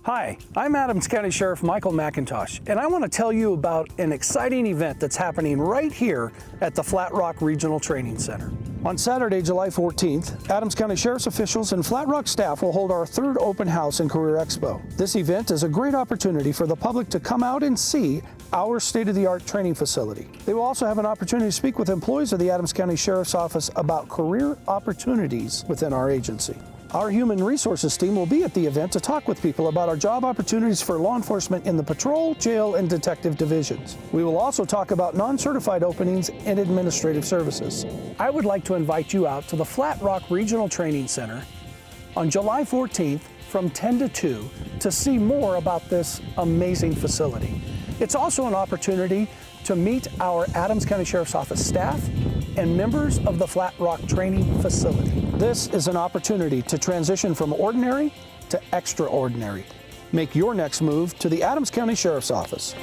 Hi, I'm Adams County Sheriff Michael McIntosh, and I want to tell you about an exciting event that's happening right here at the Flat Rock Regional Training Center. On Saturday, July 14th, Adams County Sheriff's officials and Flat Rock staff will hold our third open house and career expo. This event is a great opportunity for the public to come out and see our state-of-the-art training facility. They will also have an opportunity to speak with employees of the Adams County Sheriff's Office about career opportunities within our agency. Our Human Resources team will be at the event to talk with people about our job opportunities for law enforcement in the patrol, jail, and detective divisions. We will also talk about non-certified openings and administrative services. I would like to invite you out to the Flat Rock Regional Training Center on July 14th from 10 to 2 to see more about this amazing facility. It's also an opportunity to meet our Adams County Sheriff's Office staff and members of the Flat Rock Training Facility. This is an opportunity to transition from ordinary to extraordinary. Make your next move to the Adams County Sheriff's Office.